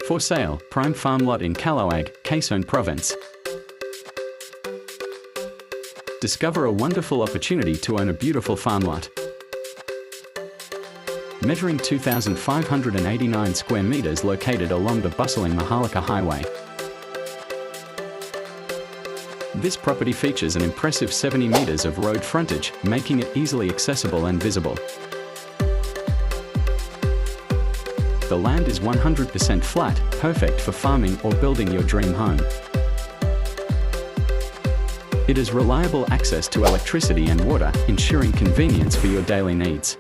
For sale, prime farm lot in Calauag, Quezon Province. Discover a wonderful opportunity to own a beautiful farm lot. Measuring 2,589 square meters located along the bustling Maharlika Highway. This property features an impressive 70 meters of road frontage, making it easily accessible and visible. The land is 100% flat, perfect for farming or building your dream home. It has reliable access to electricity and water, ensuring convenience for your daily needs.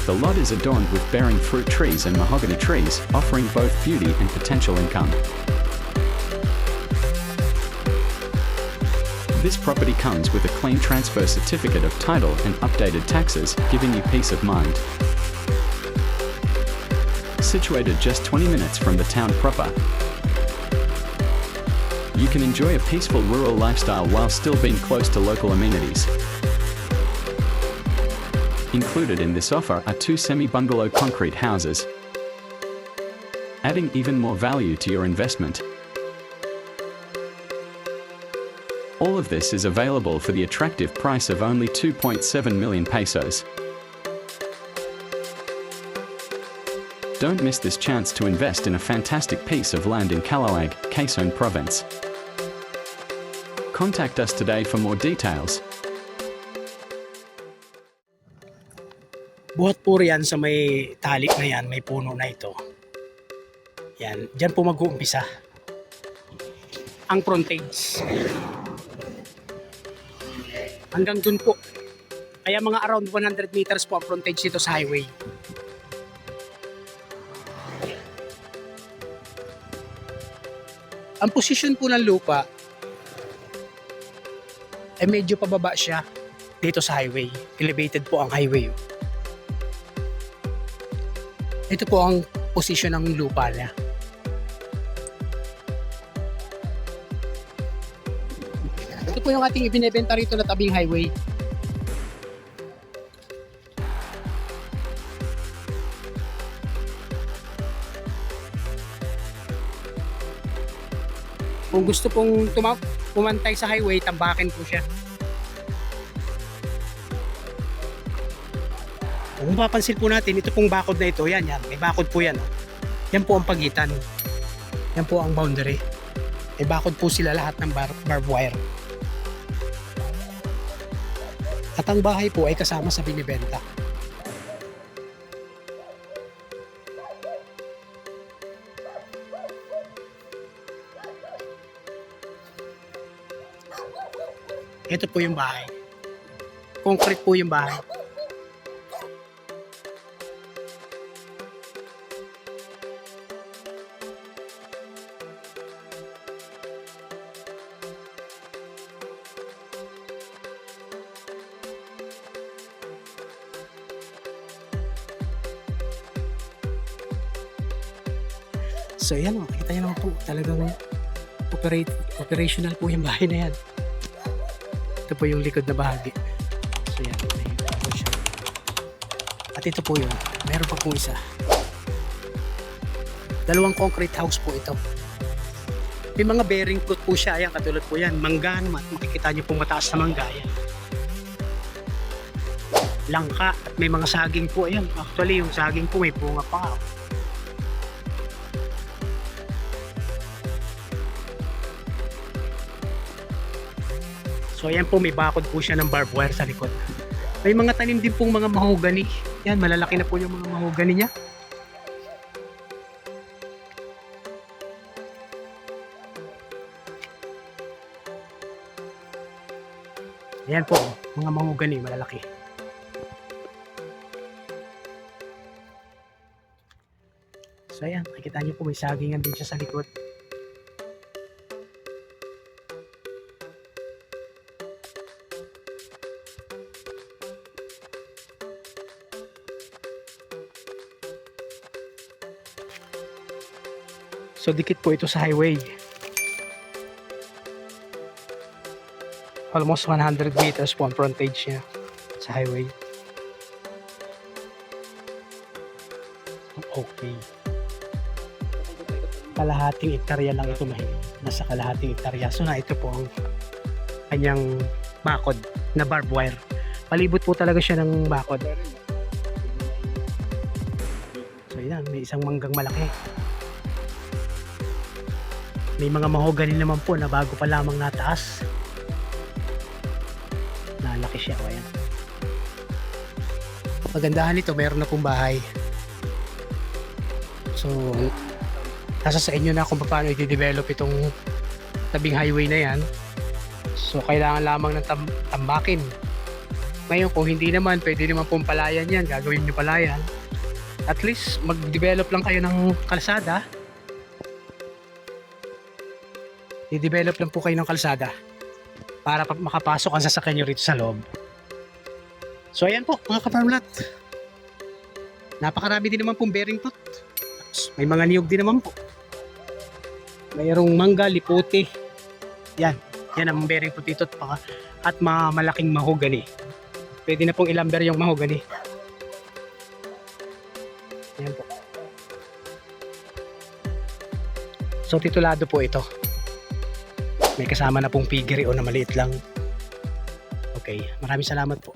The lot is adorned with bearing fruit trees and mahogany trees, offering both beauty and potential income. This property comes with a clean transfer certificate of title and updated taxes, giving you peace of mind. Situated just 20 minutes from the town proper, you can enjoy a peaceful rural lifestyle while still being close to local amenities. Included in this offer are 2 semi-bungalow concrete houses, adding even more value to your investment. All of this is available for the attractive price of only 2.7 million pesos. Don't miss this chance to invest in a fantastic piece of land in Calauag, Quezon Province. Contact us today for more details. Buhat po riyan sa may tali na yan, may puno na ito. Yan, dyan po mag-uumpisa ang frontage. Hanggang dun po. Kaya mga around 100 meters po ang frontage dito sa highway. Ang posisyon po ng lupa ay medyo pababa siya dito sa highway. Elevated po ang highway. Ito po ang posisyon ng lupa niya. Ito po yung ating ibinebenta rito na tabing highway. Kung gusto pong pumantay sa highway, tambakin po siya. Kung mapapansin po natin, ito pong bakod na ito, yan, may bakod po yan. Yan po ang pagitan. Yan po ang boundary. May bakod po sila lahat ng barbed wire. At ang bahay po ay kasama sa binibenta. Ito po yung bahay. Concrete po yung bahay. So yan o, nakita nyo naman po, talagang operational po yung bahay na yan. Ito po yung likod na bahagi. So yan, may po siya. At ito po yun, meron pa po isa. Dalawang concrete house po ito. May mga bearing fruit po siya, ayan, katulad po yan, mangga naman, makikita nyo po mataas na mangga yan. Langka, at may mga saging po, ayan, actually yung saging po may bunga pa. So ayan po, may bakod po siya ng barbed wire sa likod. May mga tanim din pong mga mahogany. Yan, malalaki na po yung mga mahogany niya. Ayan po, mga mahogany, malalaki. So ayan, nakikita niyo po may sagingan din siya sa likod. So dikit po ito sa highway. Almost 100 meters po ang frontage niya sa highway. Okay. Kalahating hektarya lang ito, mahigit. Nasa kalahating hektarya. So na ito po ang kanyang bakod na barbed wire. Palibot po talaga siya ng bakod. So yan, may isang manggang malaki. May mga mahogany naman po na bago pa lamang nataas. Nalaki siya. O yan. Pagandahan nito, meron na pong bahay. So, nasa sa inyo na kung paano i-develop itong tabing highway na yan. So, kailangan lamang ng tambakin. Ngayon, kung hindi naman, pwede naman pong palayan yan. Gagawin nyo palayan. At least, mag-develop lang kayo ng kalsada. I-develop lang po kayo ng kalsada para makapasok ang sasakyan nyo rito sa loob. So, ayan po, mga ka-farmlat. Napakarami din naman pong bearing pot. May mga niyog din naman po. Mayroong mangga, lipote. Yan. Yan ang bearing pot dito at mga malaking mahogany. Pwede na pong ilamber yung mahogany. Yan po. So titulado po ito. May kasama na pong piggery o na maliit lang. Okay, maraming salamat po.